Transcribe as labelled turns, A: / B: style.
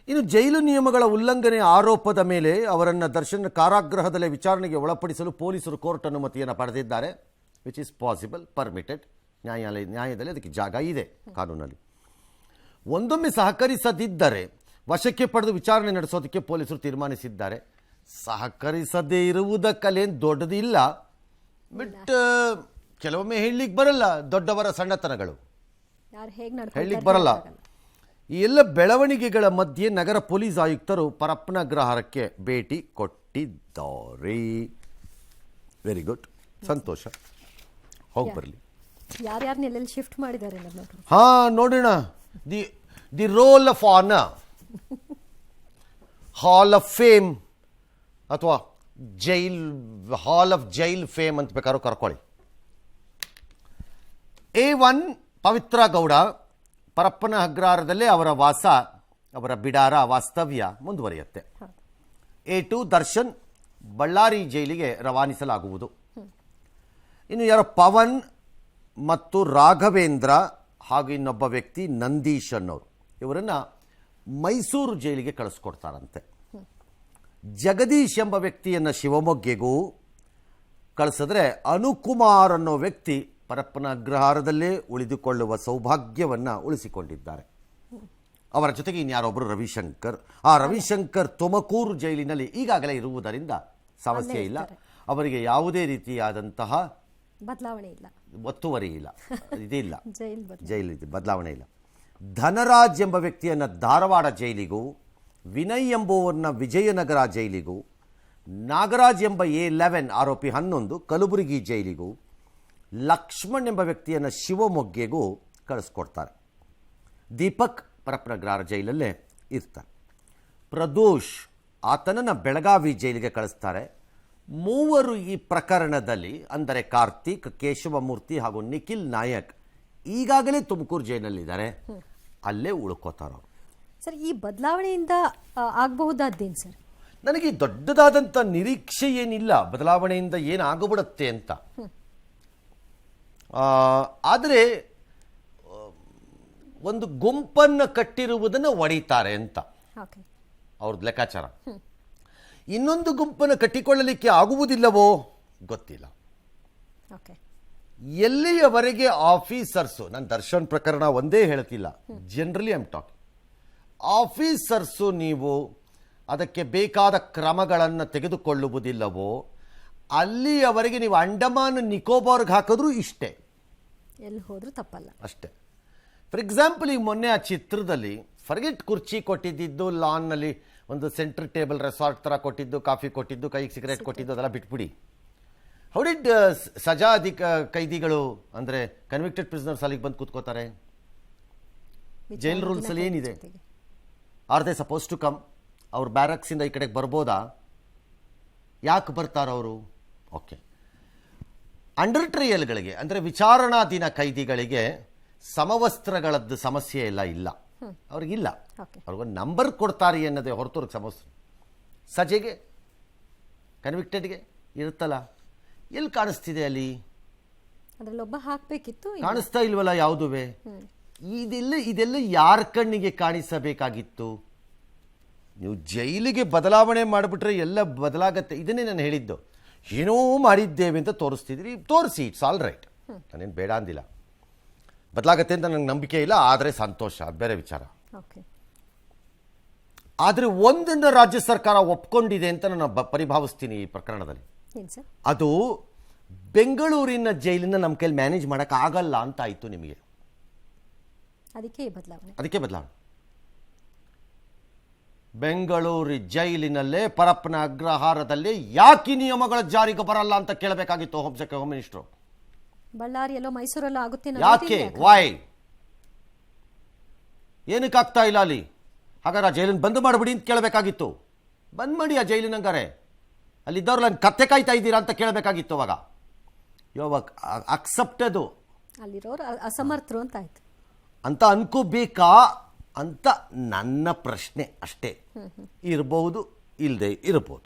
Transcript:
A: ಇನ್ನು ಜೈಲು ನಿಯಮಗಳ ಉಲ್ಲಂಘನೆ ಆರೋಪದ ಮೇಲೆ ಅವರನ್ನು ದರ್ಶನ್ ಕಾರಾಗೃಹದಲ್ಲೇ ವಿಚಾರಣೆಗೆ ಒಳಪಡಿಸಲು ಪೊಲೀಸರು ಕೋರ್ಟ್ ಅನುಮತಿಯನ್ನು ಪಡೆದಿದ್ದಾರೆ. Which is possible, permitted. ನ್ಯಾಯದಲ್ಲಿ ಅದಕ್ಕೆ ಜಾಗ ಇದೆ ಕಾನೂನಲ್ಲಿ. ಒಂದೊಮ್ಮೆ ಸಹಕರಿಸದಿದ್ದರೆ ವಶಕ್ಕೆ ಪಡೆದು ವಿಚಾರಣೆ ನಡೆಸೋದಕ್ಕೆ ಪೊಲೀಸರು ತೀರ್ಮಾನಿಸಿದ್ದಾರೆ. ಸಹಕರಿಸದೇ ಇರುವುದಕ್ಕಲ್ಲೇನು ದೊಡ್ಡದಿಲ್ಲ, ಬಟ್ ಕೆಲವೊಮ್ಮೆ ಹೇಳಲಿಕ್ಕೆ ಬರಲ್ಲ. ದೊಡ್ಡವರ ಸಣ್ಣತನಗಳು ಹೇಳಲಿಕ್ಕೆ ಬರಲ್ಲ. ಈ ಎಲ್ಲ ಬೆಳವಣಿಗೆಗಳ ಮಧ್ಯೆ ನಗರ ಪೊಲೀಸ್ ಆಯುಕ್ತರು ಪರಪ್ಪನ ಅಗ್ರಹಾರಕ್ಕೆ ಭೇಟಿ ಕೊಟ್ಟಿದ್ದಾರೆ. ವೆರಿ ಗುಡ್, ಸಂತೋಷ. ಹೋಗಿ ಬರಲಿ.
B: ಯಾರ್ಯಾರನ್ನೆಲ್ಲ ಶಿಫ್ಟ್ ಮಾಡಿದ್ದಾರೆ
A: ಹಾ, ನೋಡೋಣ. The role of honour, hall of fame ಅಥವಾ ಹಾಲ್ ಆಫ್ ಜೈಲ್ ಫೇಮ್ ಅಂತ ಬೇಕಾದ್ರೂ ಕರ್ಕೊಳ್ಳಿ. A1 ಪವಿತ್ರ ಗೌಡ ಪರಪ್ಪನ ಅಗ್ರಹಾರದಲ್ಲೇ ಅವರ ವಾಸ, ಅವರ ಬಿಡಾರ, ವಾಸ್ತವ್ಯ ಮುಂದುವರಿಯುತ್ತೆ. A2 ದರ್ಶನ್ ಬಳ್ಳಾರಿ ಜೈಲಿಗೆ ರವಾನಿಸಲಾಗುವುದು. ಇನ್ನು ಯಾರೋ ಪವನ್ ಮತ್ತು ರಾಘವೇಂದ್ರ ಹಾಗೂ ಇನ್ನೊಬ್ಬ ವ್ಯಕ್ತಿ ನಂದೀಶ್ ಅನ್ನೋರು, ಇವರನ್ನು ಮೈಸೂರು ಜೈಲಿಗೆ ಕಳಿಸ್ಕೊಡ್ತಾರಂತೆ. ಜಗದೀಶ್ ಎಂಬ ವ್ಯಕ್ತಿಯನ್ನು ಶಿವಮೊಗ್ಗೆಗೂ ಕಳಿಸಿದ್ರೆ ಅನುಕುಮಾರ್ ಅನ್ನೋ ವ್ಯಕ್ತಿ ಪರಪ್ಪನ ಅಗ್ರಹಾರದಲ್ಲೇ ಉಳಿದುಕೊಳ್ಳುವ ಸೌಭಾಗ್ಯವನ್ನು ಉಳಿಸಿಕೊಂಡಿದ್ದಾರೆ. ಅವರ ಜೊತೆಗೆ ಇನ್ಯಾರೊಬ್ಬರು ರವಿಶಂಕರ್. ಆ ರವಿಶಂಕರ್ ತುಮಕೂರು ಜೈಲಿನಲ್ಲಿ ಈಗಾಗಲೇ ಇರುವುದರಿಂದ ಸಮಸ್ಯೆ ಇಲ್ಲ. ಅವರಿಗೆ ಯಾವುದೇ ರೀತಿಯಾದಂತಹ
B: ಬದಲಾವಣೆ ಇಲ್ಲ,
A: ಒತ್ತುವರಿ ಇಲ್ಲ, ಇದಿಲ್ಲ, ಜೈಲ್ ಬದಲಾವಣೆ ಇಲ್ಲ. ಧನರಾಜ್ ಎಂಬ ವ್ಯಕ್ತಿಯನ್ನು ಧಾರವಾಡ ಜೈಲಿಗೂ, ವಿನಯ್ ಎಂಬುವನ್ನ ವಿಜಯನಗರ ಜೈಲಿಗೂ, ನಾಗರಾಜ್ ಎಂಬ A11 ಆರೋಪಿ 11 ಕಲಬುರಗಿ ಜೈಲಿಗೂ, ಲಕ್ಷ್ಮಣ್ ಎಂಬ ವ್ಯಕ್ತಿಯನ್ನು ಶಿವಮೊಗ್ಗೆಗೂ ಕಳಿಸ್ಕೊಡ್ತಾರೆ. ದೀಪಕ್ ಪರಪ್ಪನ ಅಗ್ರಹಾರ ಜೈಲಲ್ಲೇ ಇರ್ತಾರೆ. ಪ್ರದೋಷ್ ಆತನನ್ನು ಬೆಳಗಾವಿ ಜೈಲಿಗೆ ಕಳಿಸ್ತಾರೆ. ಮೂವರು ಈ ಪ್ರಕರಣದಲ್ಲಿ, ಅಂದರೆ ಕಾರ್ತಿಕ್, ಕೇಶವಮೂರ್ತಿ ಹಾಗೂ ನಿಖಿಲ್ ನಾಯಕ್ ಈಗಾಗಲೇ ತುಮಕೂರು ಜೈಲಿನಲ್ಲಿದ್ದಾರೆ, ಅಲ್ಲೇ ಉಳ್ಕೋತಾರ.
B: ಸರ್, ಈ ಬದಲಾವಣೆಯಿಂದ ಆಗಬಹುದಾದ್ದೇನು ಸರ್?
A: ನನಗೆ ದೊಡ್ಡದಾದಂಥ ನಿರೀಕ್ಷೆ ಏನಿಲ್ಲ ಬದಲಾವಣೆಯಿಂದ ಏನಾಗಬಿಡುತ್ತೆ ಅಂತ. ಆದರೆ ಒಂದು ಗುಂಪನ್ನು ಕಟ್ಟಿರುವುದನ್ನು ಒಡಿತಾರೆ ಅಂತ ಅವ್ರದ್ದು ಲೆಕ್ಕಾಚಾರ. ಇನ್ನೊಂದು ಗುಂಪನ್ನು ಕಟ್ಟಿಕೊಳ್ಳಲಿಕ್ಕೆ ಆಗುವುದಿಲ್ಲವೋ ಗೊತ್ತಿಲ್ಲ. ಎಲ್ಲಿಯವರೆಗೆ ಆಫೀಸರ್ಸು, ನಾನು ದರ್ಶನ್ ಪ್ರಕರಣ ಒಂದೇ ಹೇಳ್ತಿಲ್ಲ, ಜನರಲಿ ಐಮ್ ಟಾಕಿಂಗ್, ಆಫೀಸರ್ಸು ನೀವು ಅದಕ್ಕೆ ಬೇಕಾದ ಕ್ರಮಗಳನ್ನು ತೆಗೆದುಕೊಳ್ಳುವುದಿಲ್ಲವೋ ಅಲ್ಲಿಯವರೆಗೆ ನೀವು ಅಂಡಮಾನ್ ನಿಕೋಬಾರ್ಗೆ ಹಾಕಿದ್ರೂ ಇಷ್ಟೇ,
B: ಎಲ್ಲಿ ಹೋದ್ರೂ ತಪ್ಪಲ್ಲ
A: ಅಷ್ಟೇ. ಫಾರ್ ಎಕ್ಸಾಂಪಲ್, ಈಗ ಮೊನ್ನೆ ಆ ಚಿತ್ರದಲ್ಲಿ ಫರ್ಗೆಟ್ ಕುರ್ಚಿ ಕೊಟ್ಟಿದ್ದು, ಲಾನ್ನಲ್ಲಿ ಒಂದು ಸೆಂಟ್ರ್ ಟೇಬಲ್ ರೆಸಾರ್ಟ್ ಥರ ಕೊಟ್ಟಿದ್ದು, ಕಾಫಿ ಕೊಟ್ಟಿದ್ದು, ಕೈಗೆ ಸಿಗರೇಟ್ ಕೊಟ್ಟಿದ್ದು, ಅದೆಲ್ಲ ಬಿಟ್ಬಿಡಿ. ಹೌ ಡಿಡ್ ಸಜಾ ಕೈದಿಗಳು ಅಂದರೆ ಕನ್ವಿಕ್ಟೆಡ್ ಪ್ರಿಸನರ್ಸ್ ಅಲ್ಲಿಗೆ ಬಂದು ಕೂತ್ಕೋತಾರೆ? ಜೈಲ್ ರೂಲ್ಸಲ್ಲಿ ಏನಿದೆ? Are they supposed to come? ಅವ್ರ ಬ್ಯಾರಕ್ಸಿಂದ ಈ ಕಡೆಗೆ ಬರ್ಬೋದಾ? ಯಾಕೆ ಬರ್ತಾರವರು? ಓಕೆ. ಅಂಡರ್ ಟ್ರಯಲ್ಗಳಿಗೆ ಅಂದರೆ ವಿಚಾರಣಾಧೀನ ಕೈದಿಗಳಿಗೆ ಸಮವಸ್ತ್ರಗಳದ್ದು ಸಮಸ್ಯೆ ಎಲ್ಲ ಇಲ್ಲ, ಅವ್ರಿಗಿಲ್ಲ. ಅವ್ರಿಗೊಂದು ನಂಬರ್ ಕೊಡ್ತಾರೆ ಅನ್ನೋದೇ ಹೊರತು ಅವ್ರಿಗೆ ಸಮಸ್ಯೆ. ಸಜೆಗೆ, ಕನ್ವಿಕ್ಟೆಡ್ಗೆ ಇರುತ್ತಲ್ಲ, ಎಲ್ಲಿ ಕಾಣಿಸ್ತಿದೆ ಅಲ್ಲಿ?
B: ಅದರಲ್ಲೊಬ್ಬ ಹಾಕಬೇಕಿತ್ತು,
A: ಕಾಣಿಸ್ತಾ ಇಲ್ವಲ್ಲ ಯಾವುದುವೆ. ಇದೆಲ್ಲ ಯಾರ ಕಣ್ಣಿಗೆ ಕಾಣಿಸಬೇಕಾಗಿತ್ತು? ನೀವು ಜೈಲಿಗೆ ಬದಲಾವಣೆ ಮಾಡಿಬಿಟ್ರೆ ಎಲ್ಲ ಬದಲಾಗತ್ತೆ. ಇದನ್ನೇ ನಾನು ಹೇಳಿದ್ದು. ಏನೋ ಮಾಡಿದ್ದೇವೆ ಅಂತ ತೋರಿಸ್ತಿದ್ರಿ, ತೋರಿಸಿ, ಇಟ್ಸ್ ಆಲ್ ರೈಟ್, ನಾನೇನು ಬೇಡ ಅಂದಿಲ್ಲ. ಬದಲಾಗತ್ತೆ ಅಂತ ನನಗೆ ನಂಬಿಕೆ ಇಲ್ಲ, ಆದರೆ ಸಂತೋಷ, ಅದು ಬೇರೆ ವಿಚಾರ. ಆದರೆ ಒಂದನ್ನು ರಾಜ್ಯ ಸರ್ಕಾರ ಒಪ್ಕೊಂಡಿದೆ ಅಂತ ನಾನು ಪರಿಭಾವಿಸ್ತೀನಿ ಈ ಪ್ರಕರಣದಲ್ಲಿ. ಅದು ಬೆಂಗಳೂರಿನ ಜೈಲಿನ ನಮ್ಮ ಕೈಲಿ ಮ್ಯಾನೇಜ್ ಮಾಡೋಕೆ ಆಗಲ್ಲ ಅಂತ ಆಯಿತು ನಿಮಗೆ. ಅದಕ್ಕೆ ಬದಲಾವಣೆ. ಬೆಂಗಳೂರು ಜೈಲಿನಲ್ಲೇ ಪರಪ್ಪನ ಅಗ್ರಹಾರದಲ್ಲಿ ಯಾಕೆ ನಿಯಮಗಳ ಜಾರಿಗೆ ಬರಲ್ಲ ಅಂತ ಕೇಳಬೇಕಾಗಿತ್ತು ಹೋಮ್ ಮಿನಿಸ್ಟರ್.
B: ಬಳ್ಳಾರಿಯಲ್ಲೋ ಮೈಸೂರಲ್ಲೋ ಆಗುತ್ತೆ,
A: ಯಾಕೆ? ವೈ? ಏನಕ್ಕೆ ಆಗ್ತಾ ಇಲ್ಲ ಅಲ್ಲಿ? ಹಾಗಾದ್ರೆ ಆ ಜೈಲನ್ನು ಬಂದ್ ಮಾಡಿಬಿಡಿ ಅಂತ ಕೇಳಬೇಕಾಗಿತ್ತು. ಬಂದ್ ಮಾಡಿ ಆ ಜೈಲಿನಂಗಾರೆ. ಅಲ್ಲಿದ್ದವ್ರಲ್ಲ ಕತ್ತೆ ಕಾಯ್ತಾ ಇದ್ದೀರಾ ಅಂತ ಕೇಳಬೇಕಾಗಿತ್ತು. ಅವಾಗ ಇವಾಗ ಅಕ್ಸೆಪ್ಟ್, ಅದು
B: ಅಲ್ಲಿರೋರು ಅಸಮರ್ಥರು ಅಂತ ಆಯ್ತು
A: ಅಂತ ಅನ್ಕೋಬೇಕಾ ಅಂತ ನನ್ನ ಪ್ರಶ್ನೆ ಅಷ್ಟೇ. ಇರಬಹುದು, ಇಲ್ಲದೆ ಇರಬಹುದು.